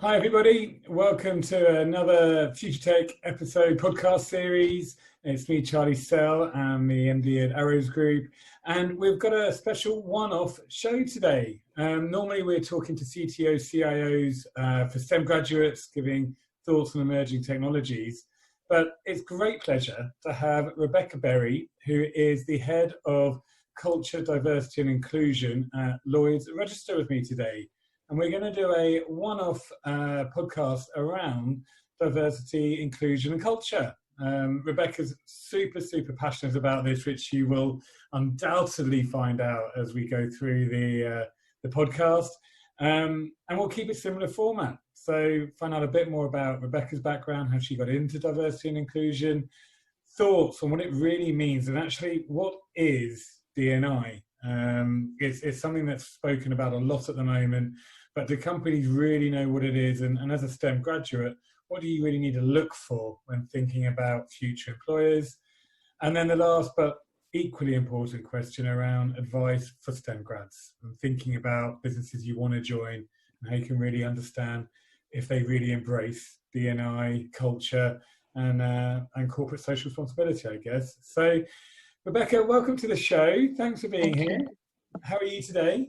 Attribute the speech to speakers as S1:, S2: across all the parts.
S1: Hi everybody, welcome to another Future Tech episode podcast series. It's me, Charlie Sell, I'm the MD at Arrows Group, and we've got a special one-off show today. Normally we're talking to CTOs, CIOs for STEM graduates, giving thoughts on emerging technologies, but it's great pleasure to have Rebecca Berry, who is the Head of Culture, Diversity and Inclusion at Lloyd's Register with me today. And we're going to do a one-off podcast around diversity, inclusion and culture. Rebecca's super passionate about this, which you will undoubtedly find out as we go through the podcast. And we'll keep a similar format. So find out a bit more about Rebecca's background, how she got into diversity and inclusion, thoughts on what it really means, and actually what is D&I. It's something that's spoken about a lot at the moment, but do companies really know what it is? And as a STEM graduate, what do you really need to look for when thinking about future employers? And then the last but equally important question around advice for STEM grads and thinking about businesses you want to join and how you can really understand if they really embrace D&I, culture, and corporate social responsibility, I guess. So, Rebecca, welcome to the show. Thanks for being here. How are you today?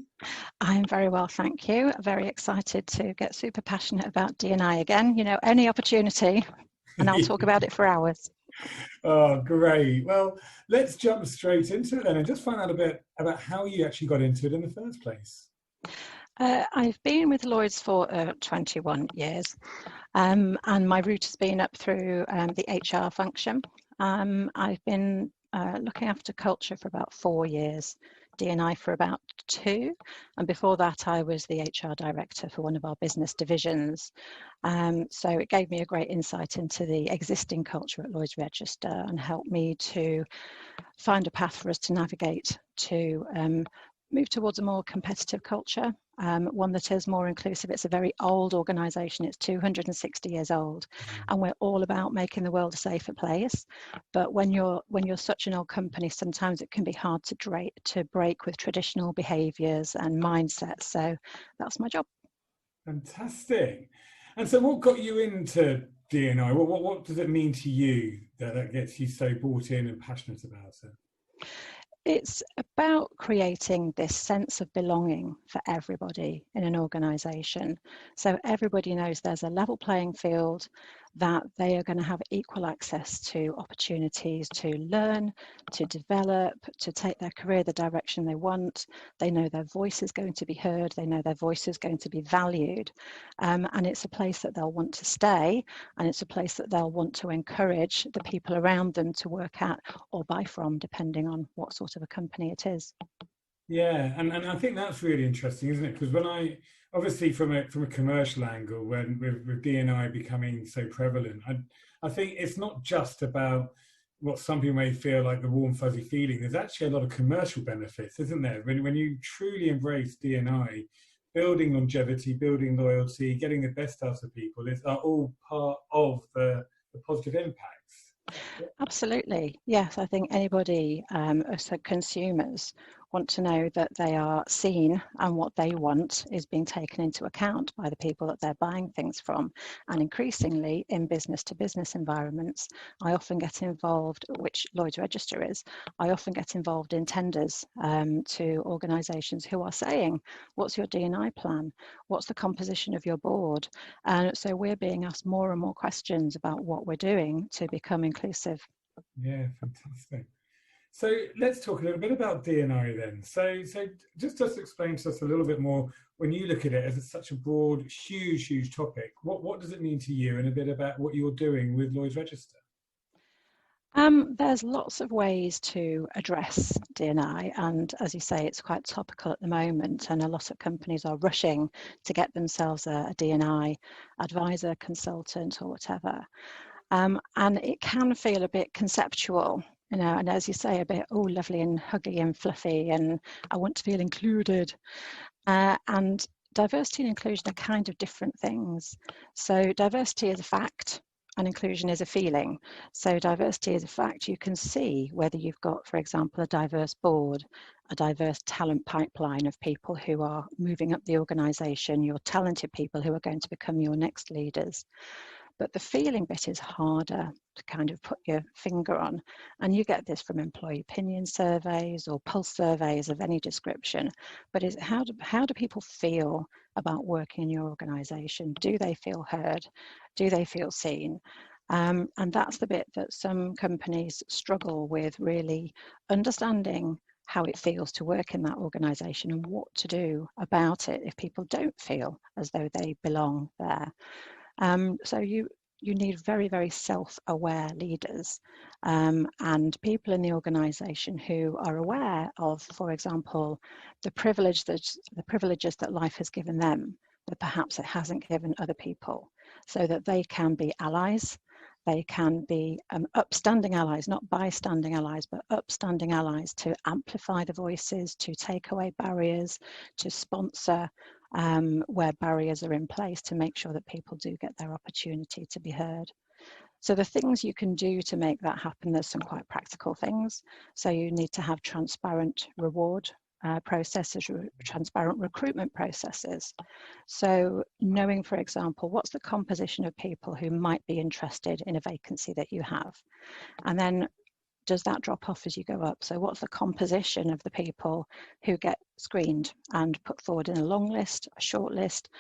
S2: I'm very well, thank you. Very excited to get super passionate about D&I again. You know, any opportunity, and I'll talk about it for hours.
S1: Oh, great. Well, let's jump straight into it then and just find out a bit about how you actually got into it in the first place.
S2: I've been with Lloyd's for 21 years, and my route has been up through the HR function. I've been looking after culture for about 4 years, D&I for about 2, and before that I was the HR director for one of our business divisions. So it gave me a great insight into the existing culture at Lloyd's Register and helped me to find a path for us to navigate to move towards a more competitive culture, one that is more inclusive. It's a very old organisation, it's 260 years old, and we're all about making the world a safer place. But when you're such an old company, sometimes it can be hard to break with traditional behaviours and mindsets. So that's my job.
S1: Fantastic. And so what got you into D&I? What does it mean to you that gets you so bought in and passionate about it?
S2: It's about creating this sense of belonging for everybody in an organisation. So everybody knows there's a level playing field, that they are going to have equal access to opportunities to learn, to develop, to take their career the direction they want. They know their voice is going to be heard, they know their voice is going to be valued. And it's a place that they'll want to stay, and it's a place that they'll want to encourage the people around them to work at or buy from, depending on what sort of a company it is.
S1: Yeah, and I think that's really interesting, isn't it? Because when obviously from a commercial angle, when with D&I becoming so prevalent, I think it's not just about what some people may feel like the warm fuzzy feeling. There's actually a lot of commercial benefits, isn't there? When you truly embrace D&I, building longevity, building loyalty, getting the best out of people are all part of the positive impacts.
S2: Absolutely, yes. I think anybody as consumers want to know that they are seen and what they want is being taken into account by the people that they're buying things from. And increasingly in business to business environments, I often get involved, which Lloyd's Register is, I often get involved in tenders to organisations who are saying, what's your D&I plan? What's the composition of your board? And so we're being asked more and more questions about what we're doing to become inclusive.
S1: Yeah, fantastic. So let's talk a little bit about D&I then. So just explain to us a little bit more, when you look at it as such a broad, huge topic, what does it mean to you, and a bit about what you're doing with Lloyd's Register?
S2: There's lots of ways to address D&I, and as you say, it's quite topical at the moment, and a lot of companies are rushing to get themselves a D&I advisor, consultant or whatever. And it can feel a bit conceptual, you know, and as you say, a bit, oh, lovely and huggy and fluffy, and I want to feel included. And diversity and inclusion are kind of different things. So diversity is a fact. and inclusion is a feeling. So diversity is a fact. You can see whether you've got, for example, a diverse board, a diverse talent pipeline of people who are moving up the organisation, your talented people who are going to become your next leaders. But the feeling bit is harder to kind of put your finger on. And you get this from employee opinion surveys or pulse surveys of any description. But is how do people feel about working in your organisation? Do they feel heard? Do they feel seen? And that's the bit that some companies struggle with, really understanding how it feels to work in that organisation and what to do about it if people don't feel as though they belong there. So you need very, very self-aware leaders and people in the organisation who are aware of, for example, the privileges that life has given them, that perhaps it hasn't given other people, so that they can be allies. They can be upstanding allies, not bystanding allies, but upstanding allies to amplify the voices, to take away barriers, to sponsor where barriers are in place to make sure that people do get their opportunity to be heard. So the things you can do to make that happen, there's some quite practical things. So you need to have transparent reward processes, transparent recruitment processes. So knowing, for example, what's the composition of people who might be interested in a vacancy that you have? And then does that drop off as you go up? So what's the composition of the people who get screened and put forward in a long list, a short list,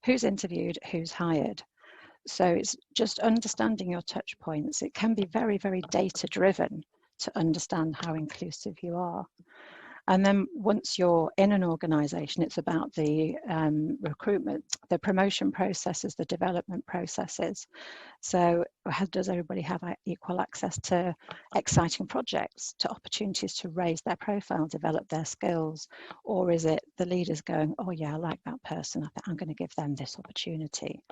S2: who's interviewed, who's hired? So it's just understanding your touch points. It can be very, very data driven to understand how inclusive you are. And then once you're in an organisation, it's about the recruitment, the promotion processes, the development processes. So does everybody have equal access to exciting projects, to opportunities to raise their profile, develop their skills? Or is it the leaders going, oh yeah, I like that person, I think I'm going to give them this opportunity?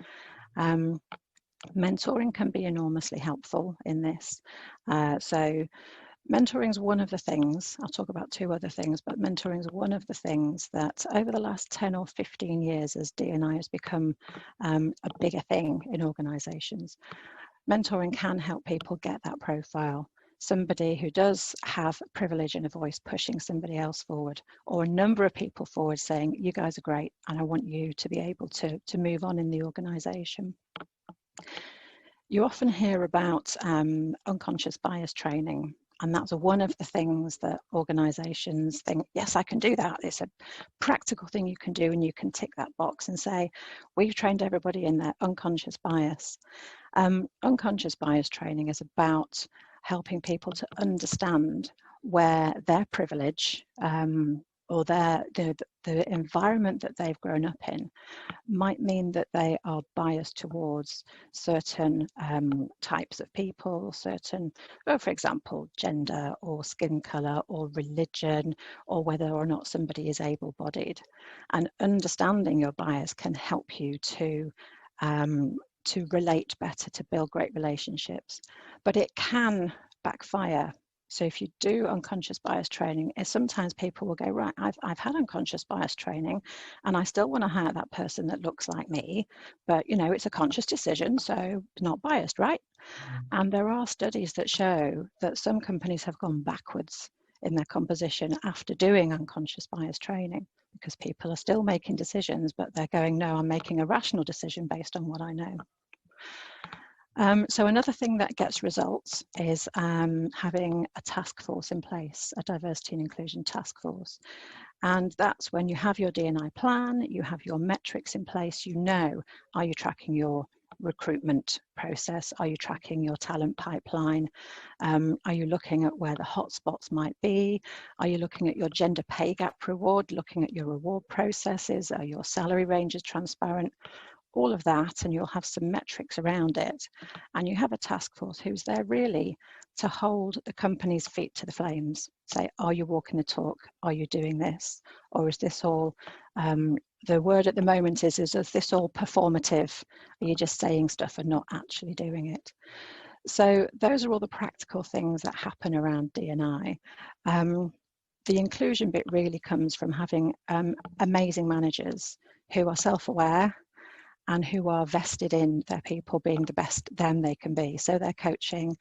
S2: Mentoring can be enormously helpful in this. So mentoring is one of the things, I'll talk about two other things, but mentoring is one of the things that over the last 10 or 15 years as D&I has become a bigger thing in organisations. Mentoring can help people get that profile. Somebody who does have privilege and a voice pushing somebody else forward, or a number of people forward saying, you guys are great and I want you to be able to move on in the organisation. You often hear about unconscious bias training. And that's one of the things that organisations think, yes, I can do that. It's a practical thing you can do, and you can tick that box and say, we've trained everybody in their unconscious bias. Unconscious bias training is about helping people to understand where their privilege or the environment that they've grown up in might mean that they are biased towards certain types of people, certain, well, for example, gender or skin colour or religion, or whether or not somebody is able-bodied. And understanding your bias can help you to relate better, to build great relationships. But it can backfire. So if you do unconscious bias training, sometimes people will go, right, I've had unconscious bias training and I still want to hire that person that looks like me, but you know, it's a conscious decision, so not biased, right? And there are studies that show that some companies have gone backwards in their composition after doing unconscious bias training, because people are still making decisions, but they're going, no, I'm making a rational decision based on what I know. So another thing that gets results is having a task force in place, a diversity and inclusion task force. And that's when you have your D&I plan, you have your metrics in place, you know, are you tracking your recruitment process? Are you tracking your talent pipeline? Are you looking at where the hotspots might be? Are you looking at your gender pay gap reward, looking at your reward processes? Are your salary ranges transparent? All of that, and you'll have some metrics around it. And you have a task force who's there really to hold the company's feet to the flames. Say, are you walking the talk? Are you doing this? Or is this all, the word at the moment is this all performative? Are you just saying stuff and not actually doing it? So those are all the practical things that happen around D&I. The inclusion bit really comes from having amazing managers who are self-aware and who are vested in their people being the best them they can be. So they're coaching,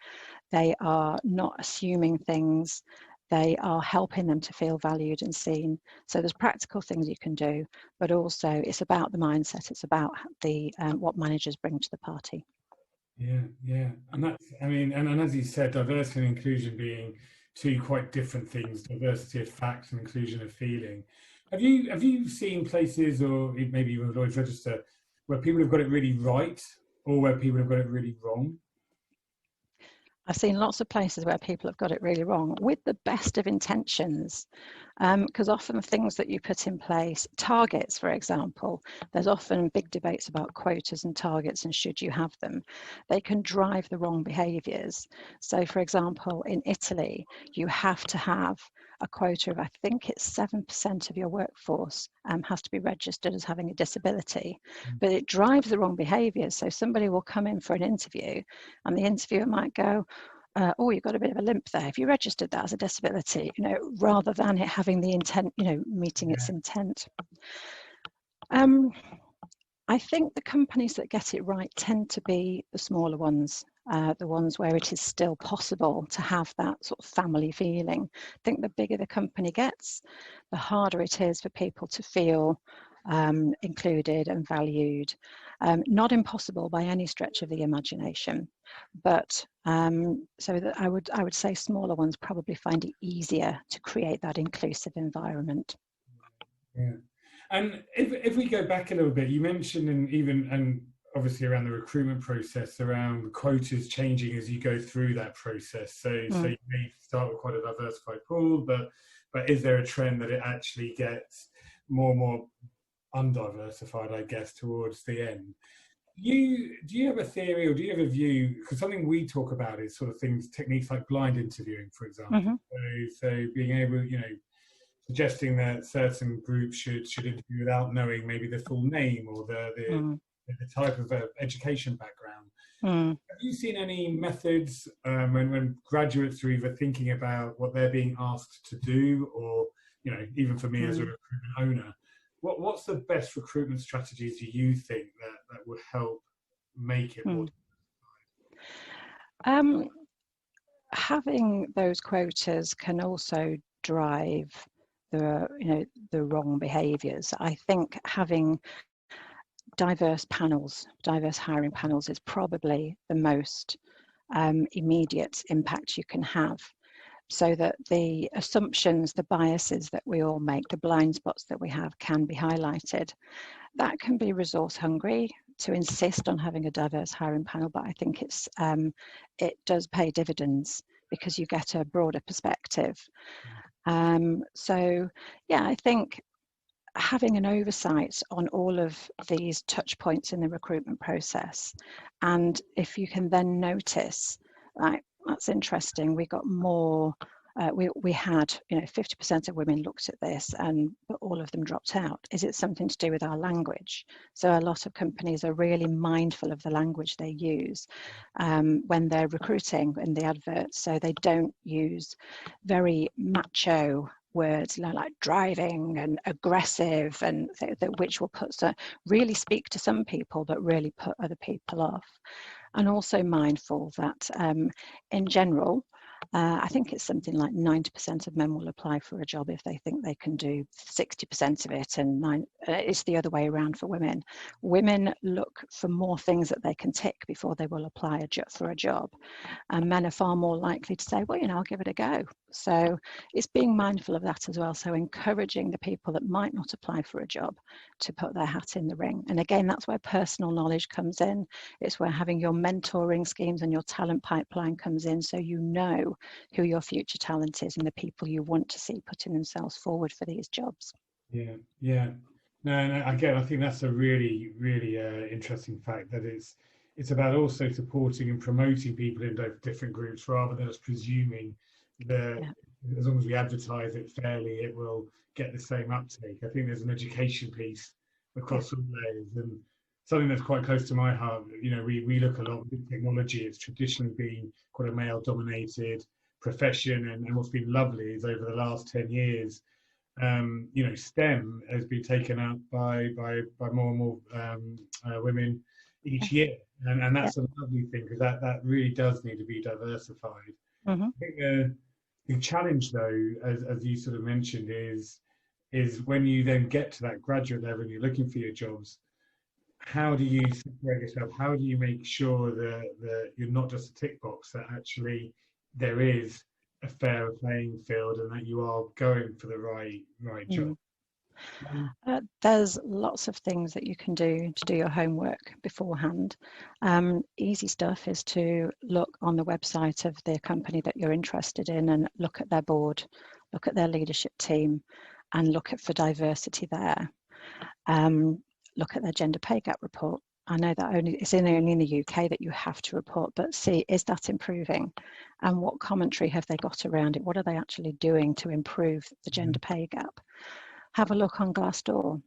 S2: they are not assuming things, they are helping them to feel valued and seen. So there's practical things you can do, but also it's about the mindset, it's about the what managers bring to the party.
S1: Yeah. And that's, I mean, and as you said, diversity and inclusion being two quite different things, diversity of facts and inclusion of feeling. Have you seen places, or maybe even Lloyd's Register, where people have got it really right or where people have got it really wrong?
S2: I've seen lots of places where people have got it really wrong with the best of intentions, because often things that you put in place, targets, for example, there's often big debates about quotas and targets and should you have them. They can drive the wrong behaviours. So, for example, in Italy, you have to have a quota of, I think it's 7% of your workforce has to be registered as having a disability, but it drives the wrong behaviours. So somebody will come in for an interview and the interviewer might go, oh, you've got a bit of a limp there. If you registered that as a disability, rather than it having the intent, meeting its intent. I think the companies that get it right tend to be the smaller ones, the ones where it is still possible to have that sort of family feeling. I think the bigger the company gets, the harder it is for people to feel included and valued. Not impossible by any stretch of the imagination, but so that I would say smaller ones probably find it easier to create that inclusive environment.
S1: Yeah. And if we go back a little bit, you mentioned and obviously around the recruitment process, around quotas changing as you go through that process. So you may start with quite a diversified pool, but is there a trend that it actually gets more and more undiversified, I guess, towards the end? Do you have a theory, or do you have a view? Because something we talk about is sort of techniques like blind interviewing, for example. So being able, suggesting that certain groups should interview without knowing maybe the full name or the type of education background. Have you seen any methods when graduates are either thinking about what they're being asked to do, or even for me as a recruitment owner, what's the best recruitment strategies do you think that would help make it more?
S2: Having those quotas can also drive the wrong behaviours. I think having diverse hiring panels is probably the most immediate impact you can have, so that the assumptions, the biases that we all make, the blind spots that we have can be highlighted. That can be resource hungry to insist on having a diverse hiring panel, but I think it does pay dividends because you get a broader perspective. So yeah, I think having an oversight on all of these touch points in the recruitment process, and if you can then notice, like, that's interesting, we got more, we had 50% of women looked at this, but all of them dropped out. Is it something to do with our language? So a lot of companies are really mindful of the language they use when they're recruiting in the adverts, so they don't use very macho words like driving and aggressive, and which will really speak to some people but really put other people off. And also mindful that in general, I think it's something like 90% of men will apply for a job if they think they can do 60% of it, and it's the other way around for women. Women look for more things that they can tick before they will apply for a job, and men are far more likely to say, well, I'll give it a go. So it's being mindful of that as well. So encouraging the people that might not apply for a job to put their hat in the ring. And again, that's where personal knowledge comes in. It's where having your mentoring schemes and your talent pipeline comes in, so you know who your future talent is and the people you want to see putting themselves forward for these jobs.
S1: Yeah. No, again, I think that's a really, really interesting fact, that it's about also supporting and promoting people in different groups, rather than just presuming that as long as we advertise it fairly, it will get the same uptake. I think there's an education piece across all layers, and something that's quite close to my heart. We look a lot at technology. It's traditionally been quite a male-dominated profession, and what's been lovely is over the last 10 years, STEM has been taken up by more and more women each year, and
S2: Yeah.
S1: that's a lovely thing, because that really does need to be diversified.
S2: Mm-hmm.
S1: I think the challenge, though, as you sort of mentioned, is when you then get to that graduate level and you're looking for your jobs, how do you separate yourself? How do you make sure that you're not just a tick box, that actually there is a fair playing field and that you are going for the right job?
S2: There's lots of things that you can do to do your homework beforehand. Easy stuff is to look on the website of the company that you're interested in and look at their board, look at their leadership team, and look for diversity there. Look at their gender pay gap report. I know that it's only in the UK that you have to report, but see, is that improving? And what commentary have they got around it? What are they actually doing to improve the gender pay gap? Have a look on Glassdoor.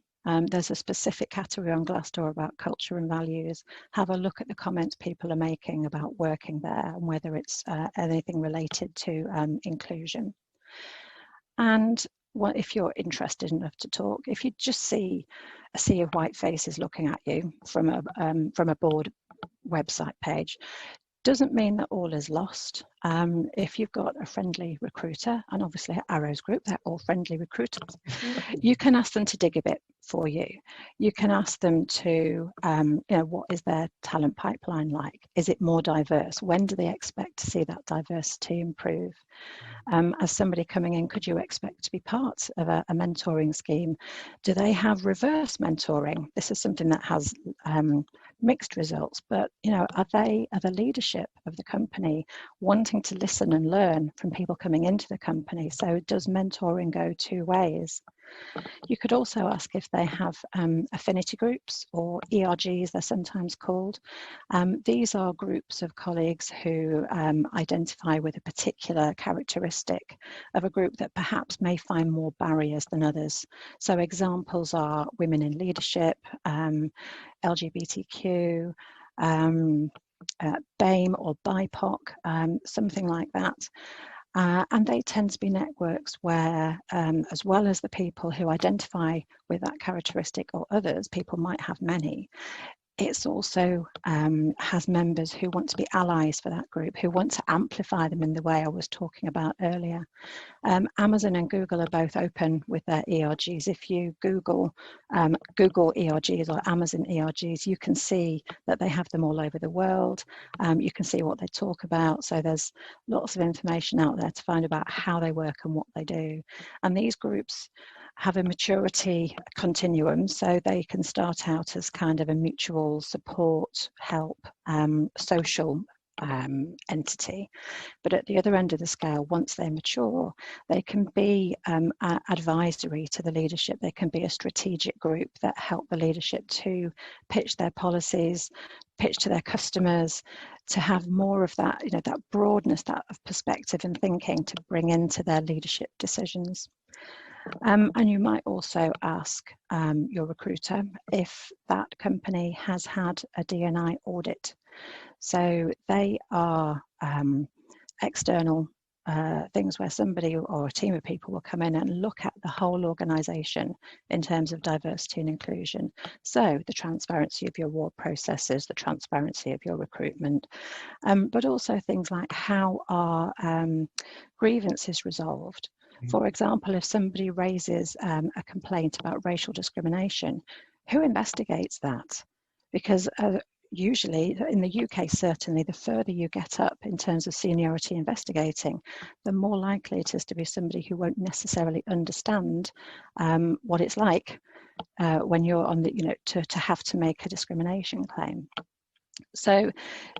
S2: There's a specific category on Glassdoor about culture and values. Have a look at the comments people are making about working there and whether it's anything related to inclusion. And if you're interested enough to talk, if you just see a sea of white faces looking at you from a board website page, doesn't mean that all is lost. If you've got a friendly recruiter, and obviously at Arrows Group, they're all friendly recruiters, you can ask them to dig a bit for you. You can ask them to, what is their talent pipeline like? Is it more diverse? When do they expect to see that diversity improve? As somebody coming in, could you expect to be part of a mentoring scheme? Do they have reverse mentoring? This is something that has mixed results, but are the leadership of the company wanting to listen and learn from people coming into the company? So does mentoring go two ways? You could also ask if they have affinity groups, or ERGs they're sometimes called. These are groups of colleagues who identify with a particular characteristic of a group that perhaps may find more barriers than others. So examples are women in leadership, LGBTQ, BAME or BIPOC, something like that. And they tend to be networks where, as well as the people who identify with that characteristic or others, people might have many. It's also has members who want to be allies for that group, who want to amplify them in the way I was talking about earlier. Amazon and Google are both open with their ERGs. If you Google ERGs or Amazon ERGs, you can see that they have them all over the world. You can see what they talk about. So there's lots of information out there to find about how they work and what they do. And these groups have a maturity continuum, so they can start out as kind of a mutual support, help, social entity. But at the other end of the scale, once they mature, they can be advisory to the leadership. They can be a strategic group that help the leadership to pitch their policies, pitch to their customers, to have more of that, that broadness, that of perspective and thinking to bring into their leadership decisions. And you might also ask your recruiter if that company has had a D&I audit. So they are external things where somebody or a team of people will come in and look at the whole organisation in terms of diversity and inclusion. So the transparency of your award processes, the transparency of your recruitment, but also things like how are grievances resolved. For example, if somebody raises a complaint about racial discrimination, who investigates that? Because usually, in the UK certainly, the further you get up in terms of seniority investigating, the more likely it is to be somebody who won't necessarily understand what it's like when you're on the, to have to make a discrimination claim. So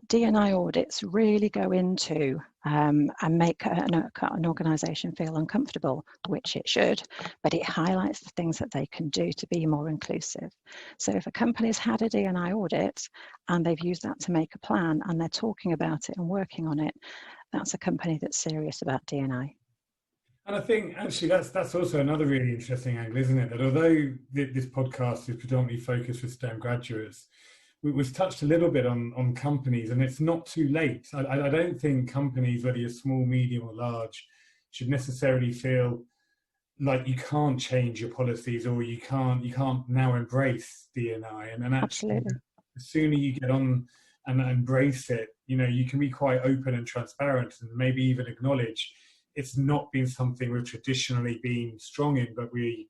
S2: D&I audits really go into and make an organisation feel uncomfortable, which it should, but it highlights the things that they can do to be more inclusive. So if a company's had a D&I audit and they've used that to make a plan and they're talking about it and working on it, that's a company that's serious about D&I.
S1: And I think actually that's also another really interesting angle, isn't it? That although this podcast is predominantly focused for STEM graduates, we've touched a little bit on companies, and it's not too late. I don't think companies, whether you're small, medium or large, should necessarily feel like you can't change your policies, or you can't now embrace D&I, and actually
S2: Absolutely.
S1: the sooner you get on and embrace it, you can be quite open and transparent, and maybe even acknowledge it's not been something we've traditionally been strong in, but we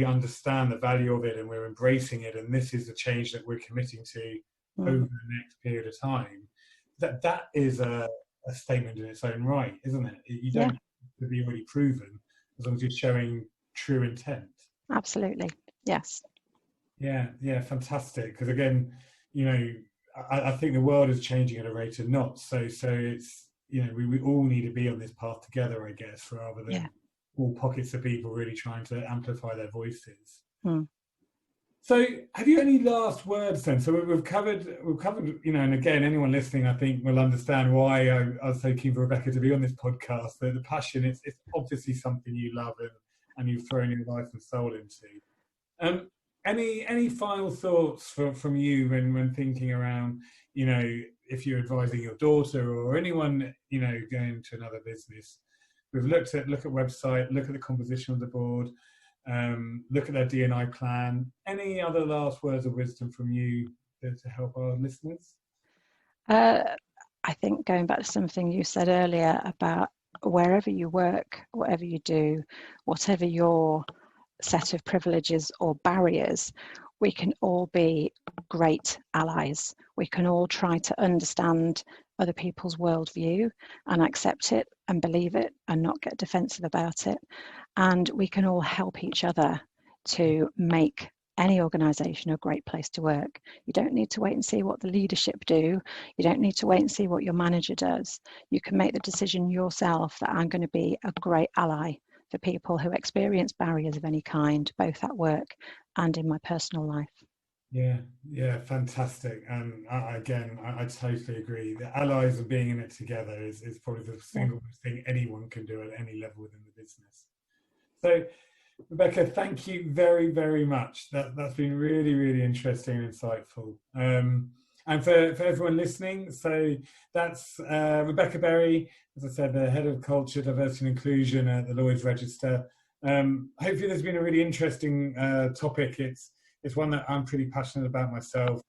S1: understand the value of it and we're embracing it, and this is the change that we're committing to over the next period of time. That is a statement in its own right, isn't it? You don't have to be already proven, as long as you're showing true intent.
S2: Absolutely. Yes.
S1: Yeah, fantastic. Because again, I think the world is changing at a rate of knots. So it's, we all need to be on this path together, I guess, rather than all pockets of people really trying to amplify their voices. So have you any last words then? So we've covered, and again, anyone listening, I think, will understand why I was so keen for Rebecca to be on this podcast. The passion, it's obviously something you love and you've thrown your life and soul into. Any final thoughts from you when thinking around, if you're advising your daughter or anyone, going to another business? We've look at website, look at the composition of the board, look at their D&I plan. Any other last words of wisdom from you to help our listeners?
S2: I think going back to something you said earlier about wherever you work, whatever you do, whatever your set of privileges or barriers, we can all be great allies. We can all try to understand other people's worldview and accept it and believe it and not get defensive about it. And we can all help each other to make any organisation a great place to work. You don't need to wait and see what the leadership do. You don't need to wait and see what your manager does. You can make the decision yourself that I'm going to be a great ally for people who experience barriers of any kind, both at work and in my personal life.
S1: Yeah, fantastic. And I totally agree. The allies and being in it together is probably the single best thing anyone can do at any level within the business. So, Rebecca, thank you very, very much. That's been really, really interesting and insightful. And for everyone listening, so that's Rebecca Berry, as I said, the Head of Culture, Diversity and Inclusion at the Lloyd's Register. Hopefully there's been a really interesting topic. It's one that I'm pretty passionate about myself.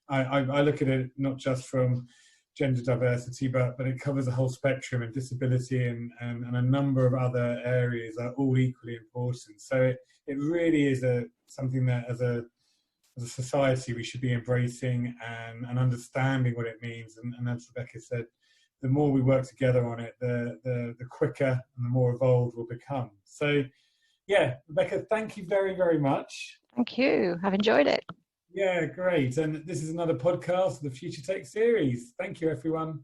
S1: I look at it not just from gender diversity, but it covers a whole spectrum, and disability and a number of other areas are all equally important. So it really is something that as a society we should be embracing and understanding what it means. And as Rebecca said, the more we work together on it, the quicker and the more evolved we'll become. So yeah, Rebecca, thank you very, very much.
S2: Thank you. I've enjoyed it.
S1: Yeah, great. And this is another podcast of the Future Tech series. Thank you, everyone.